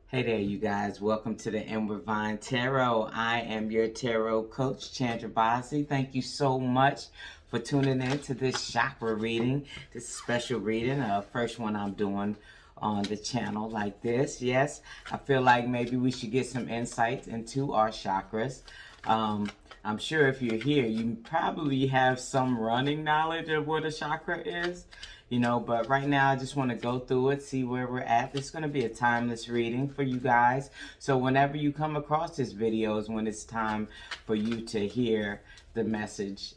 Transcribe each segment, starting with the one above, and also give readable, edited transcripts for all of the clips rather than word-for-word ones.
Hey there, you guys. Welcome to the Inward Vine Tarot. I am your tarot coach, Chandra Bossi. Thank you so much for tuning in to this chakra reading, this special reading. First one I'm doing on the channel like this. Yes, I feel like maybe we should get some insights into our chakras. I'm sure if you're here, you probably have some running knowledge of what a chakra is. But right now I just want to go through it, see where we're at. This is going to be a timeless reading for you guys. So whenever you come across this video is when it's time for you to hear the message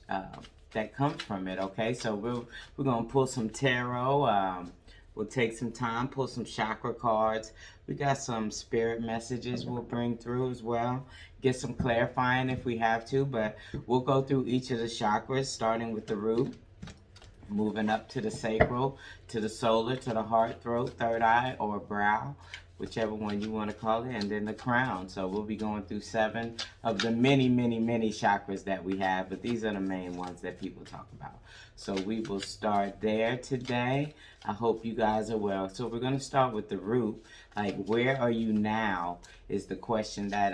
that comes from it, okay? So we're going to pull some tarot. We'll take some time, pull some chakra cards. We got some spirit messages we'll bring through as well. Get some clarifying if we have to, but we'll go through each of the chakras, starting with the root. Moving up to the sacral, to the solar, to the heart, throat, third eye, or brow, whichever one you want to call it, and then the crown. So we'll be going through 7 of the many, many, many chakras that we have, but these are the main ones that people talk about. So we will start there today. I hope you guys are well. So we're going to start with the root. Like, where are you now is the question that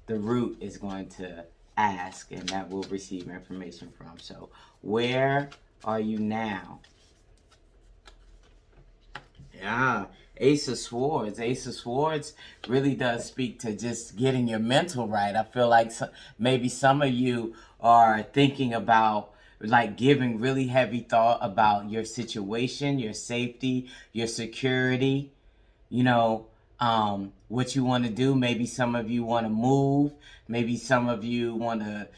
the root is going to ask, and that we'll receive information from. So where are you now? Yeah, Ace of Swords. Ace of Swords really does speak to just getting your mental right. I feel like maybe some of you are thinking about like giving really heavy thought about your situation, your safety, your security, what you want to do. Maybe some of you want to move. Maybe some of you want to,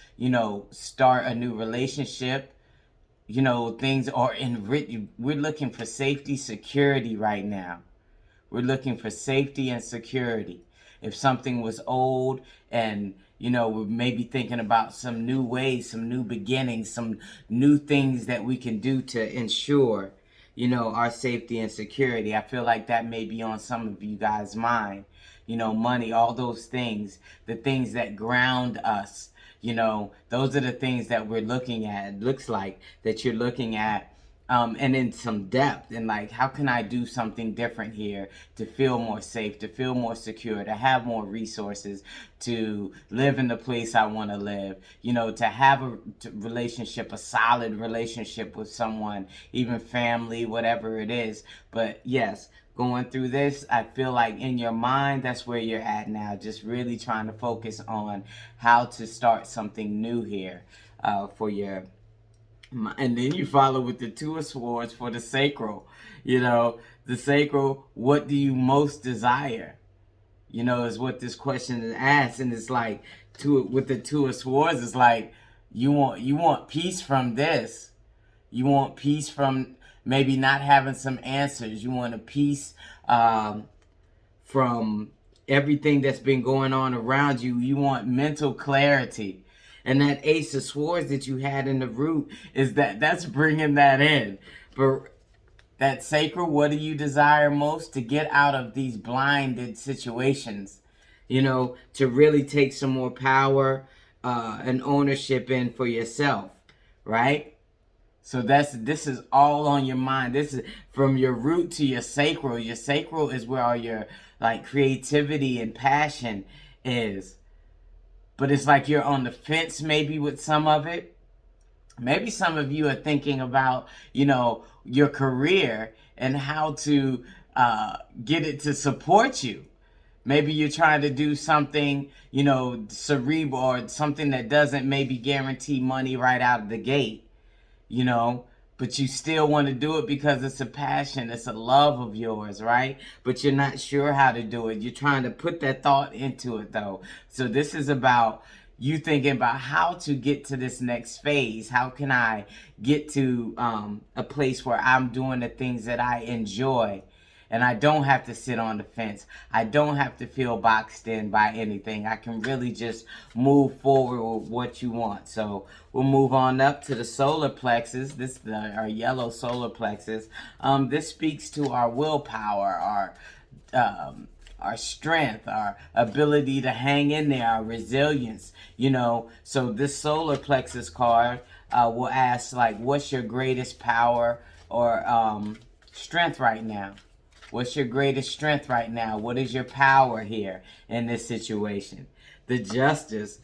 start a new relationship. Things are we're looking for safety, security right now. We're looking for safety and security. If something was old and, we're maybe thinking about some new ways, some new beginnings, some new things that we can do to ensure, our safety and security. I feel like that may be on some of you guys' mind. Money, all those things, the things that ground us. Those are the things that we're looking at. It looks like that you're looking at and in some depth, and like, how can I do something different here to feel more safe, to feel more secure, to have more resources, to live in the place I want to live, to have a relationship, a solid relationship with someone, even family, whatever it is. But yes, going through this, I feel like in your mind, that's where you're at now. Just really trying to focus on how to start something new here for your... And then you follow with the 2 of Swords for the sacral. The sacral, what do you most desire? Is what this question is asked. And it's like, with the 2 of Swords, it's like, you want peace from this. You want peace from maybe not having some answers. You want a peace from everything that's been going on around you. You want mental clarity. And that Ace of Swords that you had in the root is that's bringing that in. But that sacral, what do you desire most? To get out of these blinded situations, to really take some more power and ownership in for yourself, right? So this is all on your mind. This is from your root to your sacral. Your sacral is where all your like creativity and passion is. But it's like you're on the fence maybe with some of it. Maybe some of you are thinking about, your career and how to get it to support you. Maybe you're trying to do something, cerebral, or something that doesn't maybe guarantee money right out of the gate, but you still want to do it because it's a passion, it's a love of yours, right? But you're not sure how to do it. You're trying to put that thought into it, though. So this is about you thinking about how to get to this next phase. How can I get to a place where I'm doing the things that I enjoy? And I don't have to sit on the fence. I don't have to feel boxed in by anything. I can really just move forward with what you want. So we'll move on up to the solar plexus. This is our yellow solar plexus. This speaks to our willpower, our strength, our ability to hang in there, our resilience. So this solar plexus card will ask, like, what's your greatest power or strength right now? What's your greatest strength right now? What is your power here in this situation? The Justice.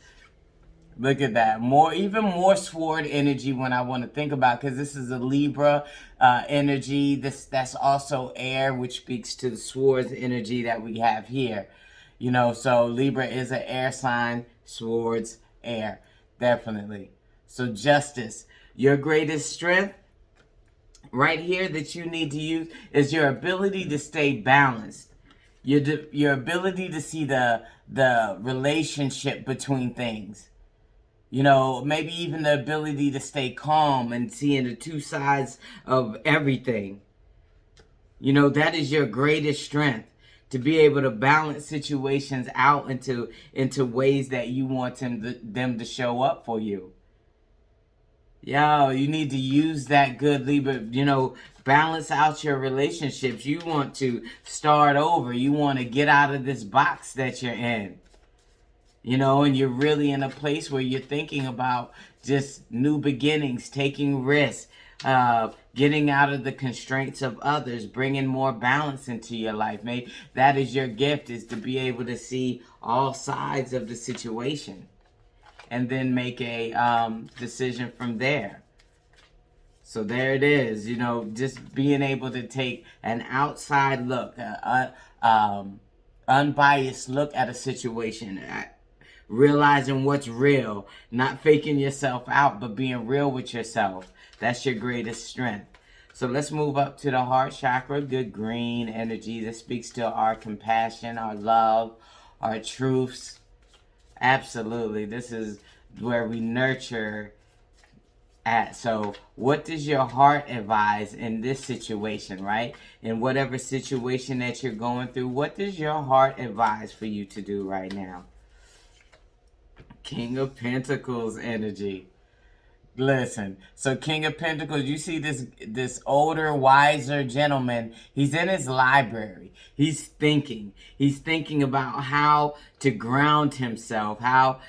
Look at that. Even more sword energy when I want to think about, because this is a Libra energy. That's also air, which speaks to the swords energy that we have here. You know, so Libra is an air sign, swords, air, definitely. So Justice, your greatest strength right here that you need to use is your ability to stay balanced. Your ability to see the relationship between things. You know, maybe even the ability to stay calm and seeing the two sides of everything. You know, that is your greatest strength. To be able to balance situations out into ways that you want them to show up for you. Yo, you need to use that good Libra, you know, balance out your relationships. You want to start over. You want to get out of this box that you're in. You know, and you're really in a place where you're thinking about just new beginnings, taking risks, getting out of the constraints of others, bringing more balance into your life. Maybe that is your gift, is to be able to see all sides of the situation and then make a decision from there. So there it is, you know, just being able to take an outside look, unbiased look at a situation, realizing what's real, not faking yourself out, but being real with yourself. That's your greatest strength. So let's move up to the heart chakra, good green energy that speaks to our compassion, our love, our truths. Absolutely. This is where we nurture at. So what does your heart advise in this situation, right? In whatever situation that you're going through, what does your heart advise for you to do right now? King of Pentacles energy. Listen, so King of Pentacles, you see this older, wiser gentleman. He's in his library. He's thinking about how to ground himself, how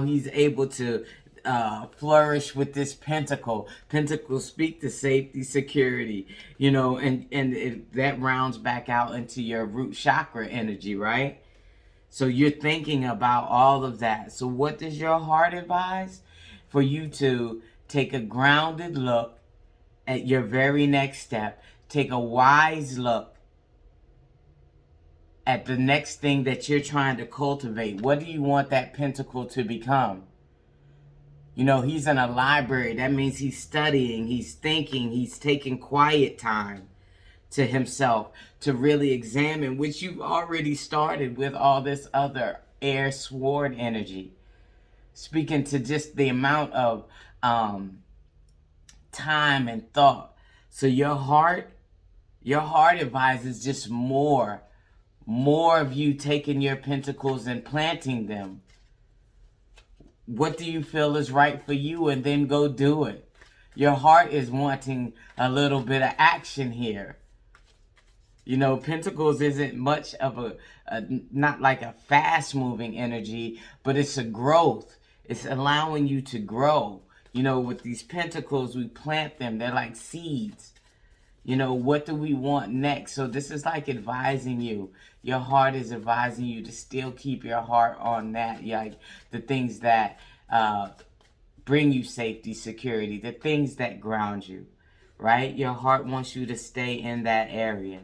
he's able to flourish with this pentacle. Pentacles speak to safety, security, you know, and that rounds back out into your root chakra energy, right? So you're thinking about all of that. So what does your heart advise? For you to take a grounded look at your very next step. Take a wise look at the next thing that you're trying to cultivate. What do you want that pentacle to become? You know, he's in a library. That means he's studying, he's thinking, he's taking quiet time to himself to really examine, which you've already started with all this other air sword energy. Speaking to just the amount of time and thought. So your heart advises just more of you taking your pentacles and planting them. What do you feel is right for you, and then go do it. Your heart is wanting a little bit of action here. You know, Pentacles isn't much of a not like a fast moving energy, but it's a growth. It's allowing you to grow. You know, with these Pentacles, we plant them. They're like seeds. You know, what do we want next? So this is like advising you. Your heart is advising you to still keep your heart on that. Like the things that bring you safety, security, the things that ground you, right? Your heart wants you to stay in that area.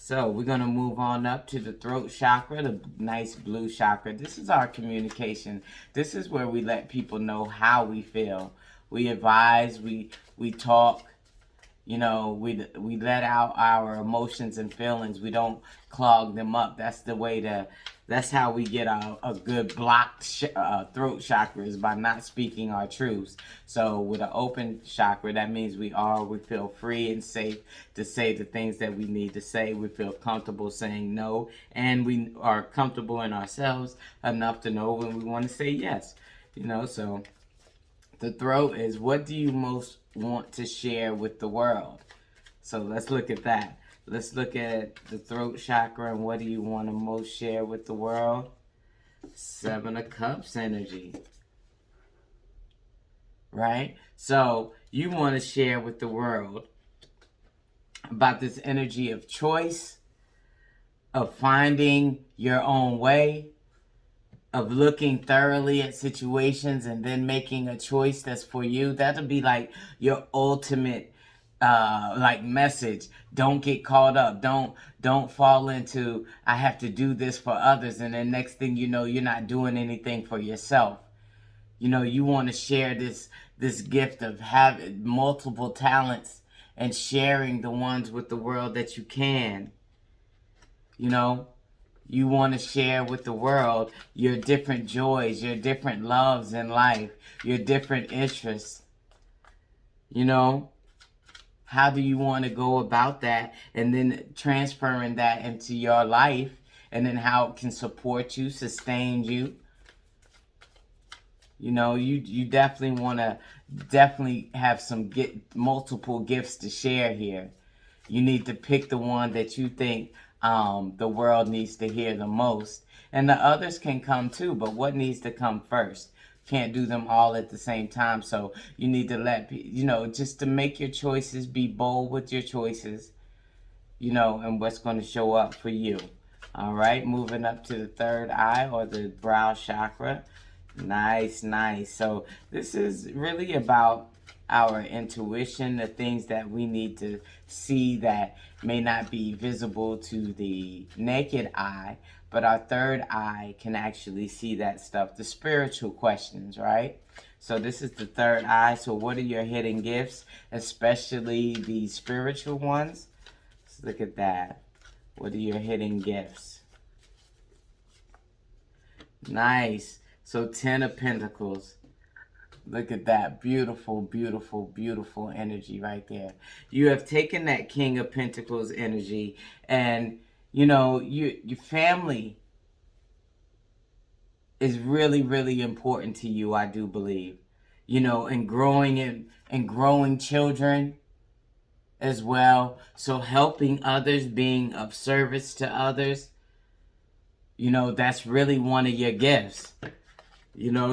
So we're going to move on up to the throat chakra, the nice blue chakra. This is our communication. This is where we let people know how we feel. We advise, we talk, you know, we let out our emotions and feelings. We don't clog them up. That's the way that's how we get a good blocked throat chakra, is by not speaking our truths. So with an open chakra, that means we feel free and safe to say the things that we need to say. We feel comfortable saying no, and we are comfortable in ourselves enough to know when we want to say yes. You know, so the throat is, what do you most want to share with the world? So let's look at that. Let's look at the throat chakra and what do you want to most share with the world? 7 of Cups energy. Right? So you want to share with the world about this energy of choice, of finding your own way, of looking thoroughly at situations and then making a choice that's for you. That'll be like your ultimate like message. Don't get caught up. Don't fall into I have to do this for others, and then next thing you know, you're not doing anything for yourself. You know, you want to share this gift of having multiple talents and sharing the ones with the world that you can. You know, you want to share with the world your different joys, your different loves in life, your different interests. You know, how do you want to go about that, and then transferring that into your life, and then how it can support you, sustain you. You know, you definitely want to have some multiple gifts to share here. You need to pick the one that you think the world needs to hear the most. And the others can come too, but what needs to come first? Can't do them all at the same time. So you need to just to make your choices, be bold with your choices, and what's going to show up for you. All right, moving up to the third eye, or the brow chakra. Nice, nice. So this is really about our intuition, the things that we need to see that may not be visible to the naked eye, but our third eye can actually see that stuff, the spiritual questions, right? So this is the third eye. So what are your hidden gifts, especially the spiritual ones? Let's look at that. What are your hidden gifts? Nice. So 10 of Pentacles. Look at that. Beautiful, beautiful, beautiful energy right there. You have taken that King of Pentacles energy, and, your family is really, really important to you, I do believe. And growing children as well. So helping others, being of service to others, that's really one of your gifts.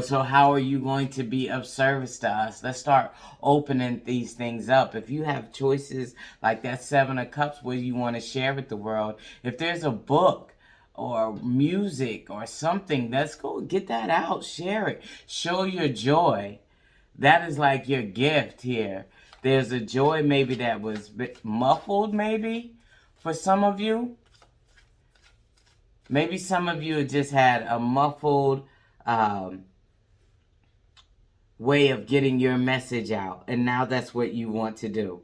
So how are you going to be of service to us? Let's start opening these things up. If you have choices like that Seven of Cups where you want to share with the world, if there's a book or music or something, let's go get that out. Share it. Show your joy. That is like your gift here. There's a joy maybe that was muffled maybe for some of you. Maybe some of you just had a muffled way of getting your message out, and now that's what you want to do.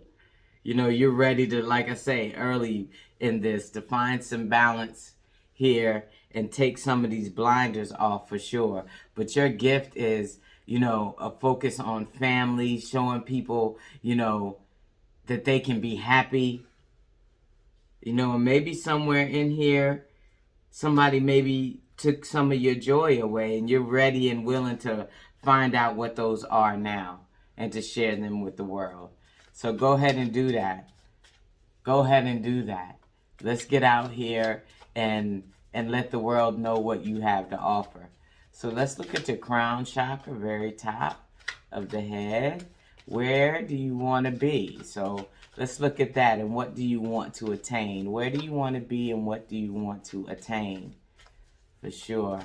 You're ready to, like I say early in this, to find some balance here and take some of these blinders off for sure. But your gift is, a focus on family, showing people, that they can be happy. And maybe somewhere in here, somebody maybe took some of your joy away, and you're ready and willing to find out what those are now and to share them with the world. So go ahead and do that. Go ahead and do that. Let's get out here and let the world know what you have to offer. So let's look at your crown chakra, very top of the head. Where do you want to be? So let's look at that, and what do you want to attain? Where do you want to be, and what do you want to attain? For sure.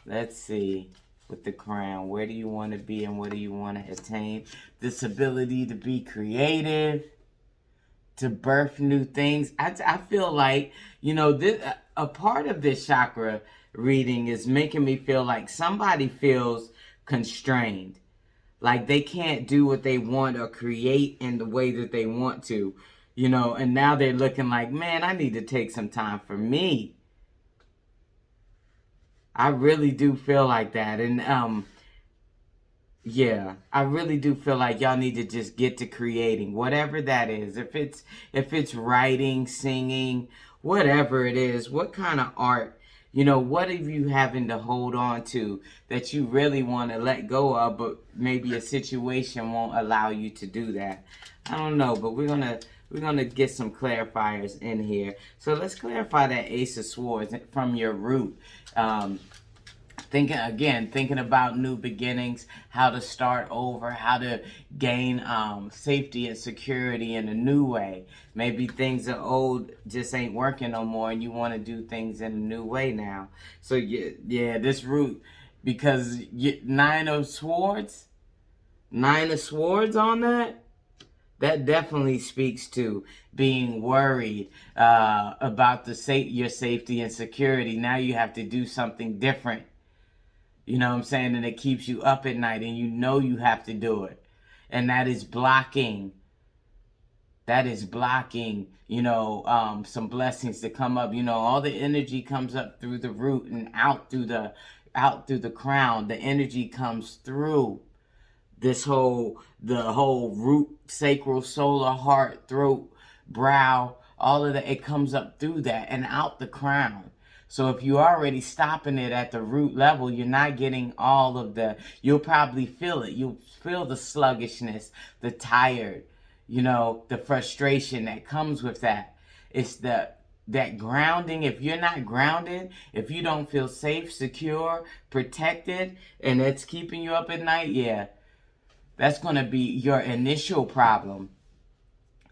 Let's see with the crown. Where do you want to be, and what do you want to attain? This ability to be creative, to birth new things. I feel like, a part of this chakra reading is making me feel like somebody feels constrained. Like they can't do what they want or create in the way that they want to, and now they're looking like, man, I need to take some time for me. I really do feel like that. And yeah, I really do feel like y'all need to just get to creating, whatever that is. If it's writing, singing, whatever it is, what kind of art, what are you having to hold on to that you really want to let go of, but maybe a situation won't allow you to do that? I don't know, but we're gonna get some clarifiers in here. So let's clarify that Ace of Swords from your root. thinking about new beginnings, how to start over, how to gain safety and security in a new way. Maybe things are old, just ain't working no more, and you want to do things in a new way now. So yeah, this root, because Nine of Swords on that definitely speaks to being worried about your safety and security. Now you have to do something different. You know what I'm saying? And it keeps you up at night, and you know you have to do it. And that is blocking. Some blessings to come up. All the energy comes up through the root and out through the crown. The energy comes through the whole root, sacral, solar, heart, throat, brow, all of that. It comes up through that and out the crown. So if you're already stopping it at the root level, you're not getting all of you'll probably feel it. You'll feel the sluggishness, the tired, the frustration that comes with that. It's that grounding. If you're not grounded, if you don't feel safe, secure, protected, and it's keeping you up at night, yeah, that's going to be your initial problem.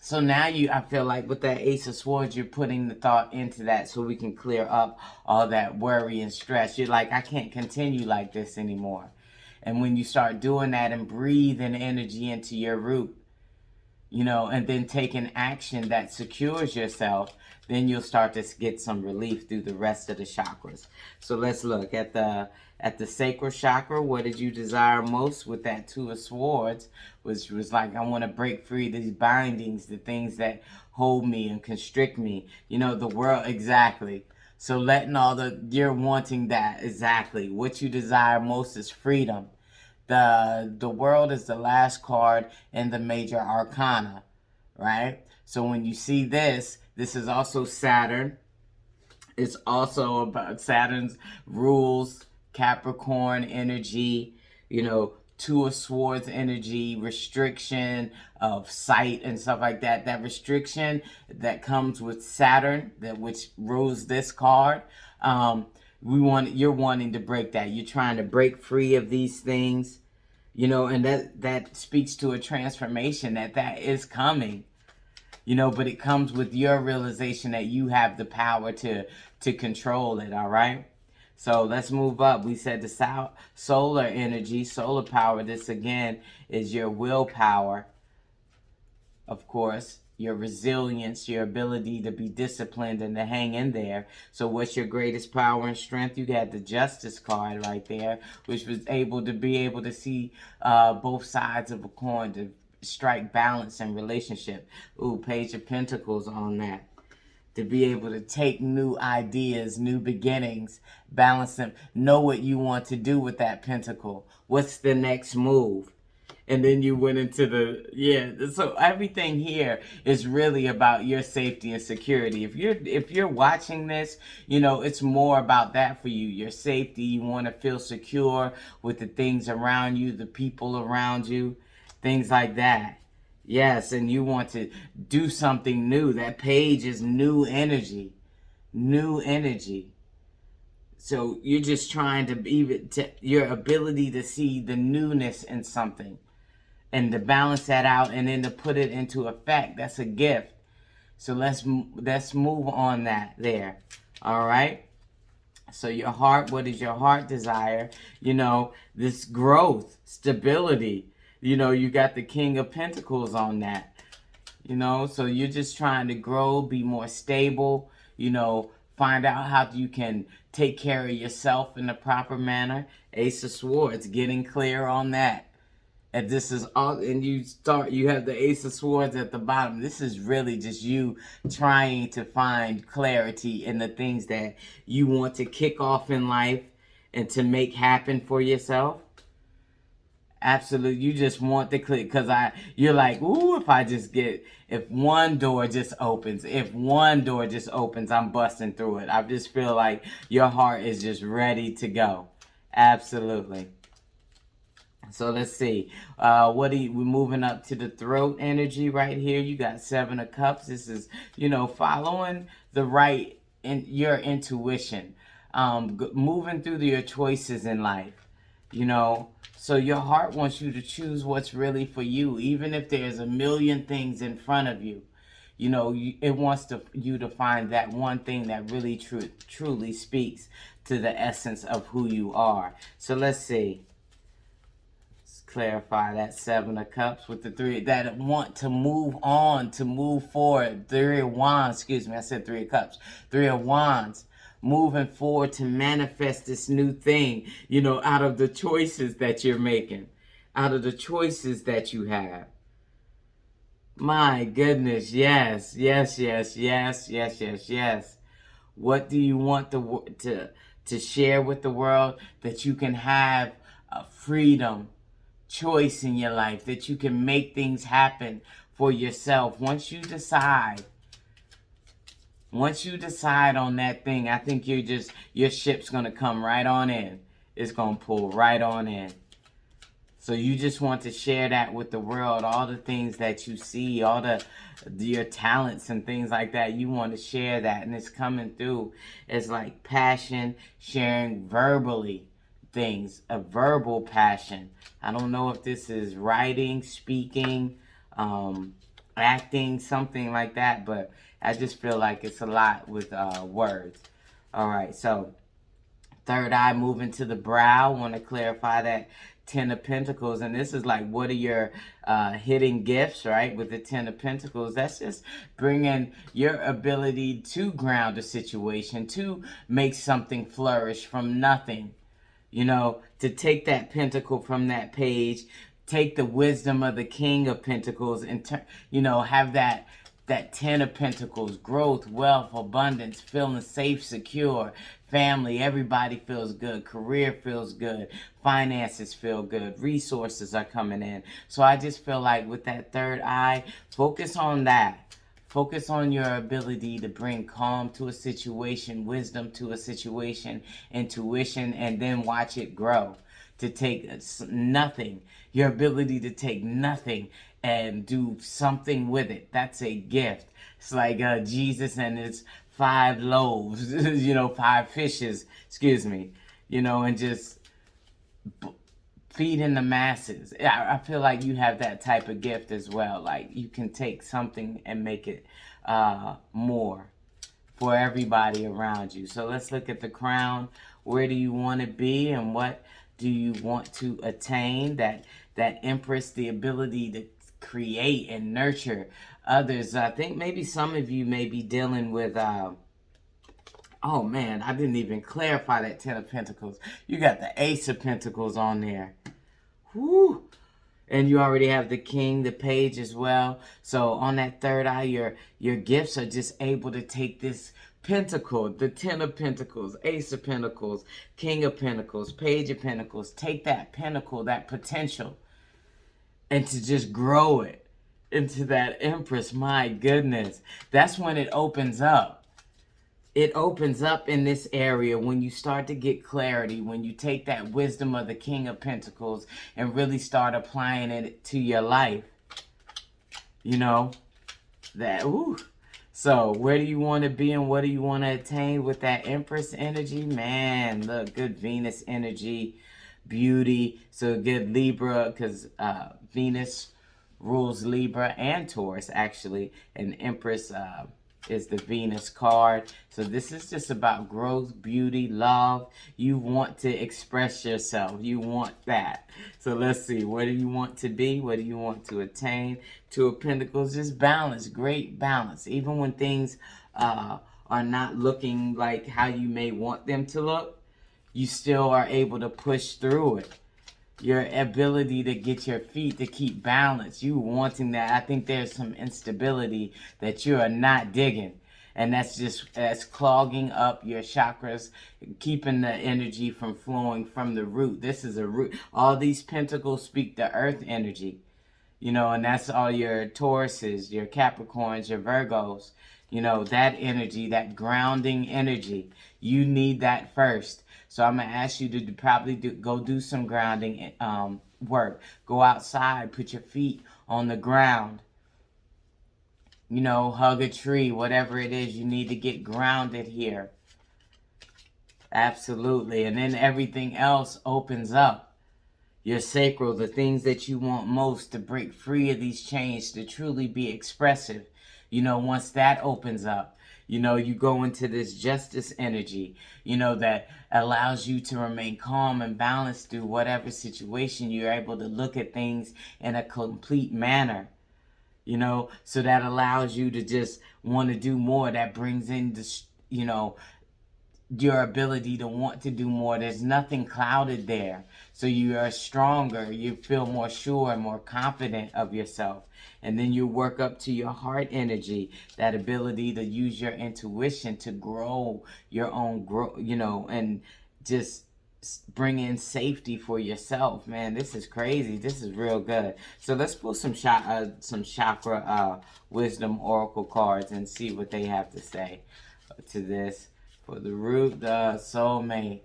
So now I feel like with that Ace of Swords, you're putting the thought into that so we can clear up all that worry and stress. You're like, I can't continue like this anymore. And when you start doing that and breathing energy into your root, and then taking action that secures yourself, then you'll start to get some relief through the rest of the chakras. So let's look at the Sacral Chakra. What did you desire most with that Two of Swords? Which was like, I want to break free these bindings, the things that hold me and constrict me. The world, exactly. So you're wanting that, exactly. What you desire most is freedom. The World is the last card in the major arcana, right? So when you see this is also Saturn. It's also about Saturn's rules, Capricorn energy, Two of Swords energy, restriction of sight and stuff like that. That restriction that comes with Saturn, which rules this card. You're wanting to break that. You're trying to break free of these things, and that speaks to a transformation that is coming. But it comes with your realization that you have the power to control it, all right? So let's move up. We said the solar energy, solar power. This, again, is your willpower, of course, your resilience, your ability to be disciplined and to hang in there. So what's your greatest power and strength? You got the Justice card right there, which was able to see both sides of a coin, to strike balance in relationship. Ooh, Page of Pentacles on that. To be able to take new ideas, new beginnings, balance them, know what you want to do with that pentacle. What's the next move? And then you went into so everything here is really about your safety and security. If you're watching this, it's more about that for you. Your safety, you want to feel secure with the things around you, the people around you, things like that. Yes, and you want to do something new. That page is new energy. New energy. So you're just trying your ability to see the newness in something and to balance that out and then to put it into effect. That's a gift. So let's move on there. All right? So your heart, what does your heart desire? This growth, stability. You got the King of Pentacles on that. So you're just trying to grow, be more stable, find out how you can take care of yourself in the proper manner. Ace of Swords, getting clear on that. And this is all, and you have the Ace of Swords at the bottom. This is really just you trying to find clarity in the things that you want to kick off in life and to make happen for yourself. Absolutely, you just want the click because you're like, ooh, if one door just opens, I'm busting through it. I just feel like your heart is just ready to go. Absolutely. So let's see. We're moving up to the throat energy right here. You got Seven of Cups. This is, following the right in your intuition. moving through your choices in life, you know. So your heart wants you to choose what's really for you, even if there's a million things in front of you. You know, it wants you to find that one thing that really truly speaks to the essence of who you are. So let's see. Let's clarify that Seven of Cups with the three that want to move on, to move forward. Three of Wands, excuse me, I said Three of Cups. Three of Wands. Moving forward to manifest this new thing, you know, out of the choices that you're making, out of the choices that you have. My goodness, yes, yes, yes, yes, yes, yes, yes. What do you want to share with the world? That you can have freedom, choice in your life, that you can make things happen for yourself. Once you decide on that thing, I think your ship's going to come right on in. It's going to pull right on in. So you just want to share that with the world, all the things that you see, all your talents and things like that. You want to share that, and it's coming through. It's like passion, sharing verbally things, a verbal passion. I don't know if this is writing, speaking, acting, something like that, but I just feel like it's a lot with words. All right, so third eye moving to the brow. Want to clarify that Ten of Pentacles, and this is like, what are your hidden gifts, right? With the Ten of Pentacles, that's just bringing your ability to ground a situation, to make something flourish from nothing, you know, to take that pentacle from that page, take the wisdom of the King of Pentacles, and you know, have that Ten of Pentacles, growth, wealth, abundance, feeling safe, secure, family, everybody feels good, career feels good, finances feel good, resources are coming in. So I just feel like with that third eye, focus on that. Focus on your ability to bring calm to a situation, wisdom to a situation, intuition, and then watch it grow. To take nothing, your ability to take nothing and do something with it. That's a gift. It's like Jesus and his 5 loaves, you know, 5 fishes, excuse me, you know, and just feeding the masses. I feel like you have that type of gift as well. Like you can take something and make it more for everybody around you. So let's look at the crown. Where do you want to be, and what do you want to attain? That Empress, the ability to create and nurture others. I think maybe some of you may be dealing with oh man, I didn't even clarify that Ten of Pentacles. You got the Ace of Pentacles on there. Whoo! And you already have the King, the Page as well. So on that third eye, your gifts are just able to take this Pentacle, the Ten of Pentacles, Ace of Pentacles, King of Pentacles, Page of Pentacles. Take that pinnacle, that potential, and to just grow it into that Empress. My goodness. That's when it opens up. It opens up in this area when you start to get clarity, when you take that wisdom of the King of Pentacles and really start applying it to your life. You know, that, ooh. So where do you want to be and what do you want to attain with that Empress energy? Man, look, good Venus energy, beauty. So good Libra, because Venus rules Libra and Taurus, actually. And Empress is the Venus card. So this is just about growth, beauty, love. You want to express yourself. You want that. So let's see. What do you want to be? What do you want to attain? Two of Pentacles, just balance. Great balance. Even when things are not looking like how you may want them to look, you still are able to push through it. Your ability to get your feet to keep balance, you wanting that. I think there's some instability that you are not digging, and that's clogging up your chakras, keeping the energy from flowing from the root. This is a root. All these pentacles speak the earth energy, you know, and that's all your Tauruses, your Capricorns, your Virgos. You know, that energy, that grounding energy, you need that first. So I'm going to ask you to probably go do some grounding work. Go outside, put your feet on the ground. You know, hug a tree, whatever it is, you need to get grounded here. Absolutely. And then everything else opens up. Your sacral, the things that you want most to break free of these chains, to truly be expressive. You know, once that opens up, you know, you go into this justice energy, you know, that allows you to remain calm and balanced through whatever situation. You're able to look at things in a complete manner, you know, so that allows you to just want to do more. That brings in this, you know, your ability to want to do more. There's nothing clouded there. So you are stronger. You feel more sure and more confident of yourself. And then you work up to your heart energy, that ability to use your intuition to grow your own you know, and just bring in safety for yourself. Man, this is crazy. This is real good. So let's pull some chakra wisdom oracle cards and see what they have to say to this. For the root, the soulmate.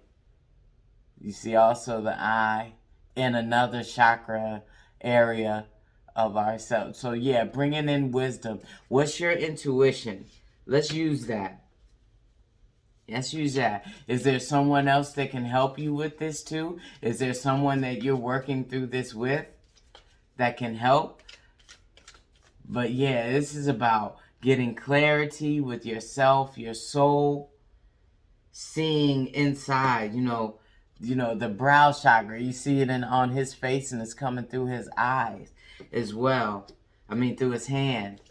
You see also the eye in another chakra area of ourselves. So yeah, bringing in wisdom. What's your intuition? Let's use that. Let's use that. Is there someone else that can help you with this too? Is there someone that you're working through this with that can help? But yeah, this is about getting clarity with yourself, your soul, seeing inside, you know, the brow chakra. You see it on his face, and it's coming through his eyes as well. I mean, through his hand.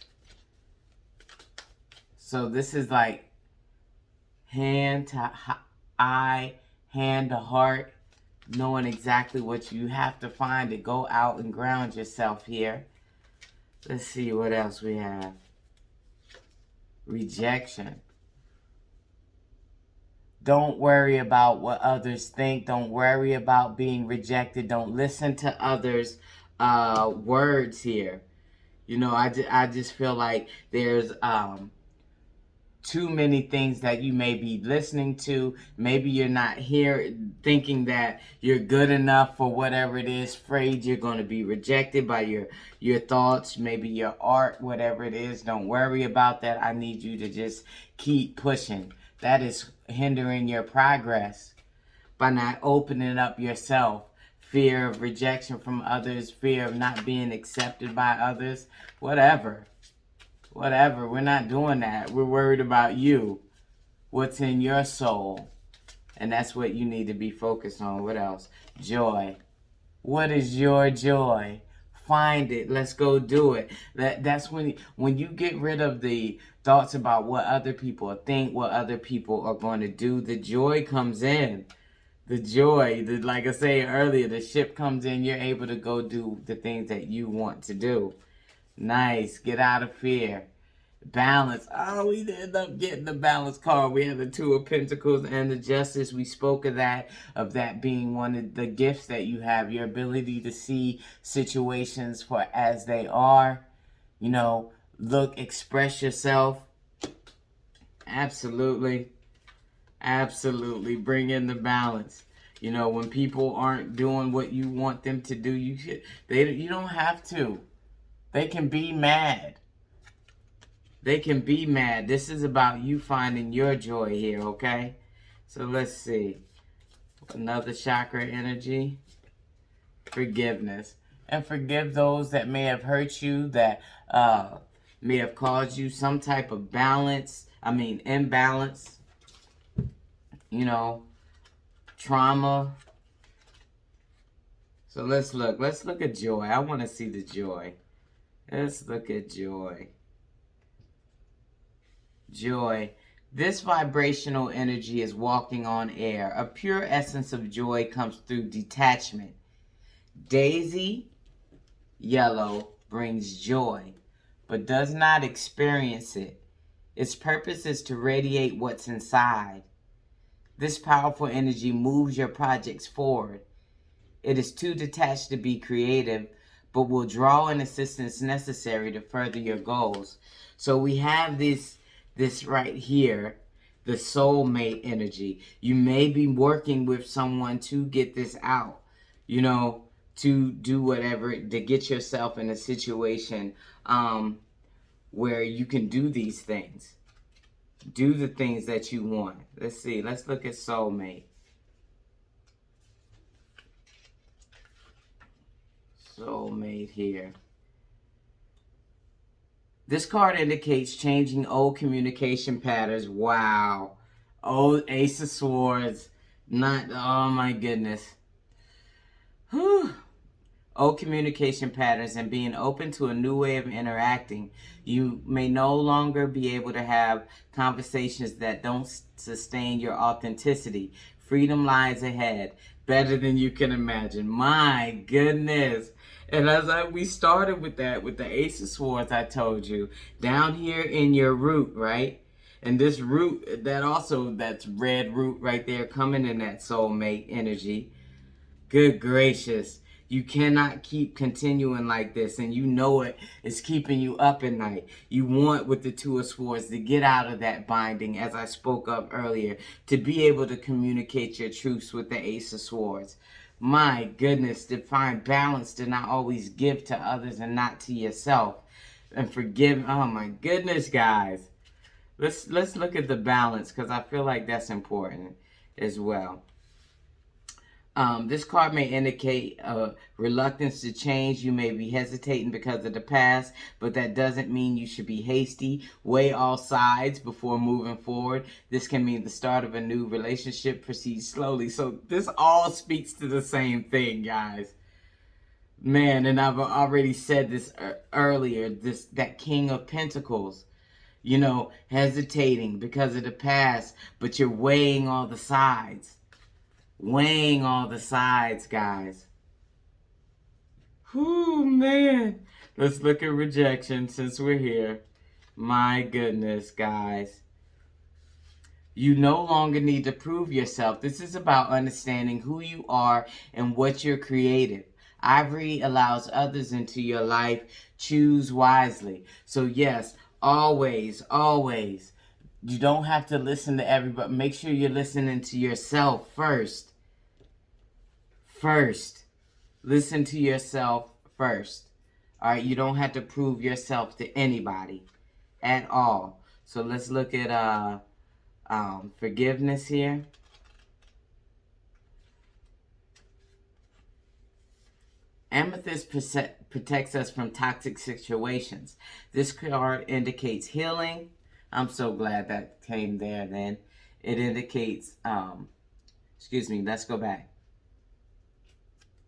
So this is like hand to eye, hand to heart, knowing exactly what you have to find to go out and ground yourself here. Let's see what else we have. Rejection. Don't worry about what others think. Don't worry about being rejected. Don't listen to others' words here. You know, I just feel like there's too many things that you may be listening to. Maybe you're not here thinking that you're good enough for whatever it is. Afraid you're going to be rejected by your thoughts, maybe your art, whatever it is. Don't worry about that. I need you to just keep pushing. That is hindering your progress by not opening up yourself. Fear of rejection from others, fear of not being accepted by others, whatever. Whatever, we're not doing that. We're worried about you, what's in your soul. And that's what you need to be focused on. What else? Joy. What is your joy? Find it. Let's go do it. That's when you get rid of the thoughts about what other people think, what other people are going to do, the joy comes in. The joy, like I said earlier, the ship comes in. You're able to go do the things that you want to do. Nice. Get out of fear. Balance. Oh, we ended up getting the balance card. We had the Two of Pentacles and the Justice. We spoke of that being one of the gifts that you have. Your ability to see situations for as they are. You know, look, express yourself. Absolutely. Absolutely. Bring in the balance. You know, when people aren't doing what you want them to do, you don't have to. They can be mad. They can be mad. This is about you finding your joy here, okay? So let's see. Another chakra energy. Forgiveness. And forgive those that may have hurt you, that may have caused you some type of imbalance. You know, trauma. So let's look. Let's look at joy. I want to see the joy. Let's look at joy. Joy. This vibrational energy is walking on air. A pure essence of joy comes through detachment. Daisy, yellow, brings joy, but does not experience it. Its purpose is to radiate what's inside. This powerful energy moves your projects forward. It is too detached to be creative, but will draw in assistance necessary to further your goals. So we have this right here, the soulmate energy. You may be working with someone to get this out, you know, to do whatever, to get yourself in a situation where you can do these things. Do the things that you want. Let's see. Let's look at Soulmate. Soulmate here. This card indicates changing old communication patterns. Wow. Old Ace of Swords. Not, oh my goodness. Whew. Old communication patterns and being open to a new way of interacting. You may no longer be able to have conversations that don't sustain your authenticity. Freedom lies ahead. Better than you can imagine. My goodness. And as we started with that, with the Ace of Swords, I told you, down here in your root, right? And this root, that's red root right there coming in that soulmate energy. Good gracious. You cannot keep continuing like this, and you know it is keeping you up at night. You want, with the Two of Swords, to get out of that binding, as I spoke of earlier, to be able to communicate your truths with the Ace of Swords. My goodness, to find balance, to not always give to others and not to yourself. And forgive, oh my goodness, guys. Let's look at the balance, because I feel like that's important as well. This card may indicate a reluctance to change. You may be hesitating because of the past, but that doesn't mean you should be hasty. Weigh all sides before moving forward. This can mean the start of a new relationship. Proceed slowly. So this all speaks to the same thing, guys. Man, and I've already said this earlier, that King of Pentacles. You know, hesitating because of the past, but you're weighing all the sides. Weighing all the sides, guys. Whew, man. Let's look at rejection since we're here. My goodness, guys. You no longer need to prove yourself. This is about understanding who you are and what you're creative. Ivory allows others into your life. Choose wisely. So yes, always, always. You don't have to listen to everybody. Make sure you're listening to yourself first. First. Listen to yourself first. All right? You don't have to prove yourself to anybody at all. So let's look at forgiveness here. Amethyst protects us from toxic situations. This card indicates healing. I'm so glad that came there then. It indicates, excuse me, let's go back.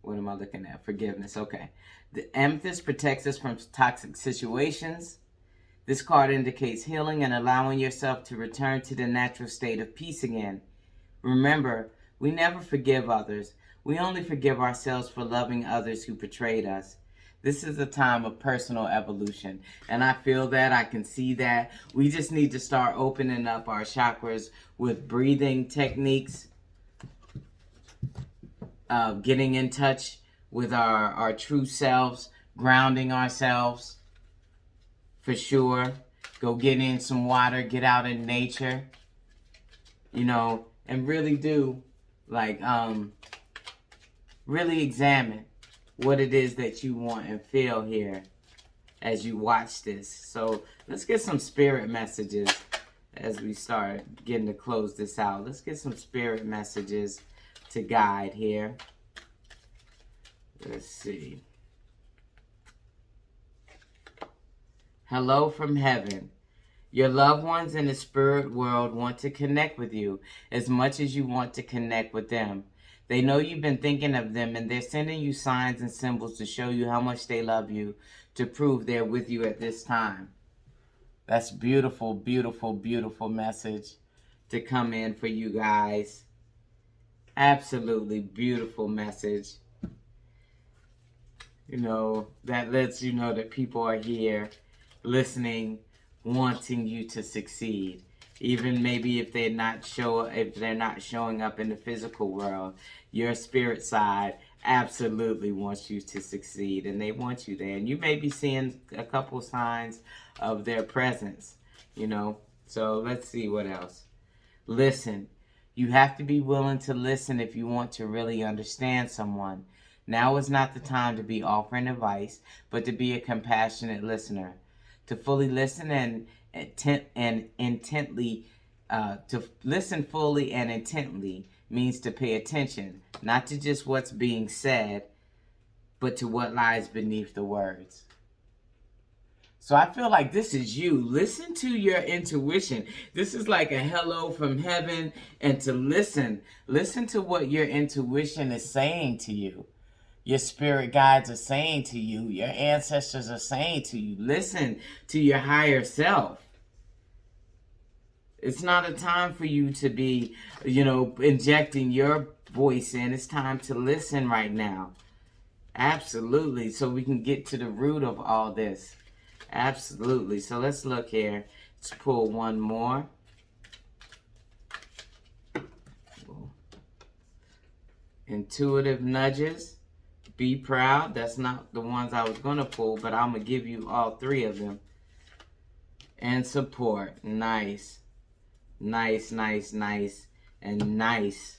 What am I looking at? Forgiveness, okay. The amethyst protects us from toxic situations. This card indicates healing and allowing yourself to return to the natural state of peace again. Remember, we never forgive others. We only forgive ourselves for loving others who betrayed us. This is a time of personal evolution, and I feel that, I can see that. We just need to start opening up our chakras with breathing techniques, getting in touch with our true selves, grounding ourselves, for sure. Go get in some water, get out in nature, you know, and really do, like, really examine what it is that you want and feel here as you watch this. So let's get some spirit messages as we start getting to close this out. Let's get some spirit messages to guide here. Let's see. Hello from heaven. Your loved ones in the spirit world want to connect with you as much as you want to connect with them. They know you've been thinking of them, and they're sending you signs and symbols to show you how much they love you, to prove they're with you at this time. That's beautiful, beautiful, beautiful message to come in for you guys. Absolutely beautiful message. You know, that lets you know that people are here, listening, wanting you to succeed. Even maybe if they're not showing up in the physical world, your spirit side absolutely wants you to succeed, and they want you there. And you may be seeing a couple signs of their presence, you know. So let's see what else. Listen. You have to be willing to listen if you want to really understand someone. Now is not the time to be offering advice, but to be a compassionate listener. To fully listen and intently To listen fully and intently means to pay attention, not to just what's being said, but to what lies beneath the words. So I feel like this is you. Listen to your intuition. This is like a hello from heaven, and to listen. Listen to what your intuition is saying to you. Your spirit guides are saying to you. Your ancestors are saying to you. Listen to your higher self. It's not a time for you to be, injecting your voice in. It's time to listen right now. Absolutely. So we can get to the root of all this. Absolutely. So let's look here. Let's pull one more. Intuitive nudges. Be proud. That's not the ones I was going to pull, but I'm going to give you all three of them. And support. Nice. Nice, nice, nice, and nice.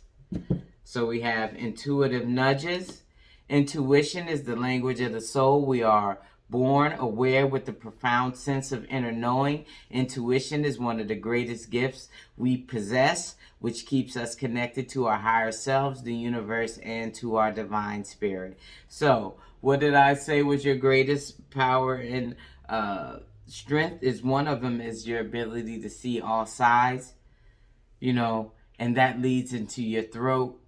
So we have intuitive nudges. Intuition is the language of the soul. We are born aware with a profound sense of inner knowing. Intuition is one of the greatest gifts we possess, which keeps us connected to our higher selves, the universe, and to our divine spirit. So, what did I say was your greatest power and strength? Is one of them is your ability to see all sides, and that leads into your throat.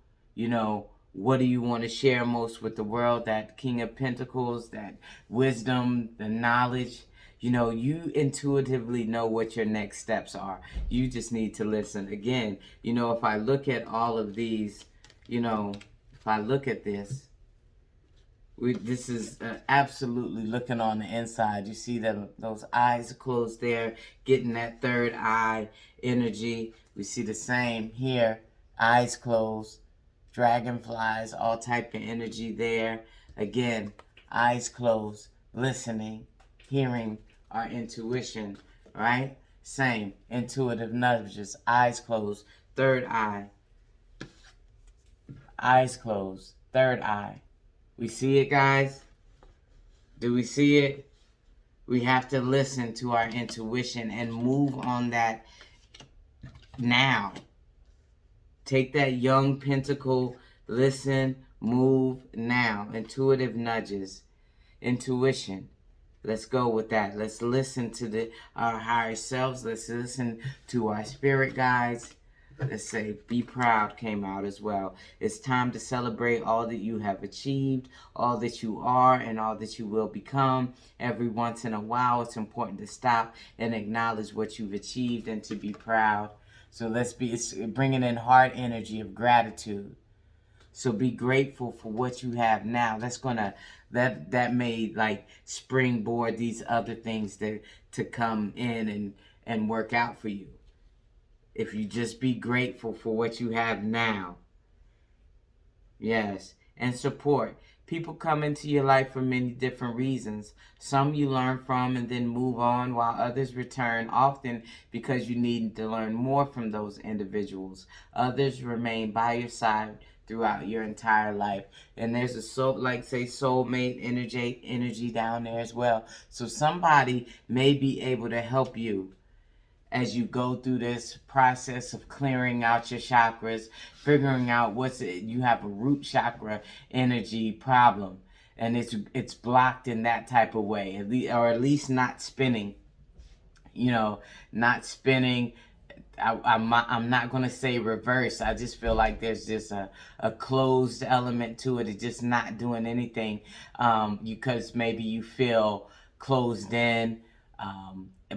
What do you want to share most with the world? That King of Pentacles, that wisdom, the knowledge. You intuitively know what your next steps are. You just need to listen. Again, if I look at all of these, if I look at this, this is absolutely looking on the inside. You see those eyes closed there, getting that third eye energy. We see the same here, eyes closed. Dragonflies, all type of energy there. Again, eyes closed, listening, hearing our intuition, right? Same, intuitive nudges, eyes closed, third eye. Eyes closed, third eye. We see it, guys? Do we see it? We have to listen to our intuition and move on that now. Take that young pentacle, listen, move now. Intuitive nudges, intuition. Let's go with that. Let's listen to our higher selves. Let's listen to our spirit guides. Let's say, be proud came out as well. It's time to celebrate all that you have achieved, all that you are, and all that you will become. Every once in a while, it's important to stop and acknowledge what you've achieved and to be proud. So it's bringing in heart energy of gratitude. So be grateful for what you have now. That may like springboard these other things to come in and work out for you. If you just be grateful for what you have now. Yes. And support. People come into your life for many different reasons. Some you learn from and then move on, while others return, often because you need to learn more from those individuals. Others remain by your side throughout your entire life. And there's a soulmate energy down there as well. So somebody may be able to help you as you go through this process of clearing out your chakras, figuring out you have a root chakra energy problem, and it's blocked in that type of way, at least not spinning. Not spinning. I'm not going to say reverse. I just feel like there's just a closed element to it. It's just not doing anything because maybe you feel closed in,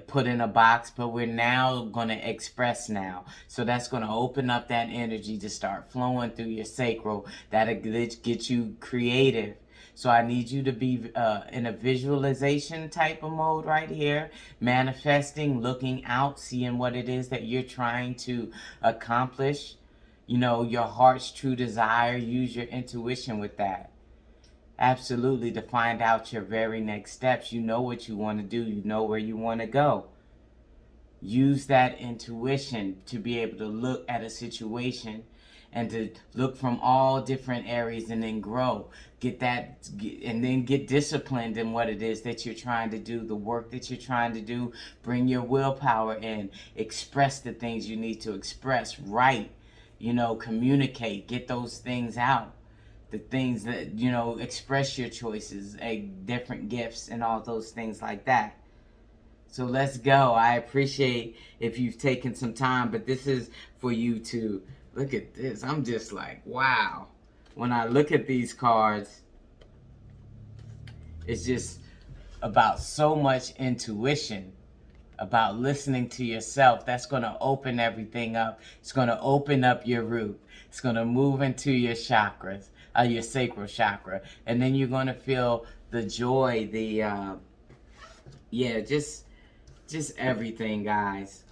put in a box, but we're now going to express now. So that's going to open up that energy to start flowing through your sacral. That'll get you creative. So I need you to be in a visualization type of mode right here. Manifesting, looking out, seeing what it is that you're trying to accomplish. Your heart's true desire. Use your intuition with that. Absolutely, to find out your very next steps. You know what you want to do. You know where you want to go. Use that intuition to be able to look at a situation and to look from all different areas and then grow. And then get disciplined in what it is that you're trying to do, the work that you're trying to do. Bring your willpower in. Express the things you need to express. Write, communicate, get those things out. The things that, express your choices, different gifts and all those things like that. So let's go. I appreciate if you've taken some time, but this is for you to look at this. I'm just like, wow. When I look at these cards, it's just about so much intuition, about listening to yourself. That's going to open everything up. It's going to open up your root. It's going to move into your chakras, your sacral chakra. And then you're going to feel the joy, just everything, guys.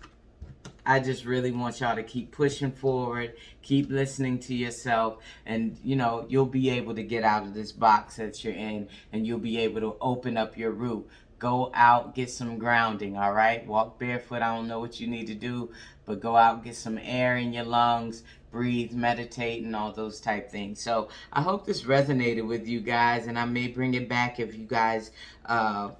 I just really want y'all to keep pushing forward, keep listening to yourself, and you'll be able to get out of this box that you're in, and you'll be able to open up your root. Go out, get some grounding, all right? Walk barefoot. I don't know what you need to do, but go out, get some air in your lungs, breathe, meditate, and all those type things. So I hope this resonated with you guys, and I may bring it back if you guys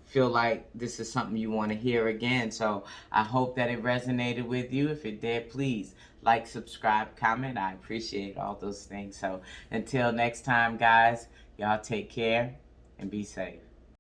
feel like this is something you want to hear again. So I hope that it resonated with you. If it did, please like, subscribe, comment. I appreciate all those things. So until next time, guys, y'all take care and be safe.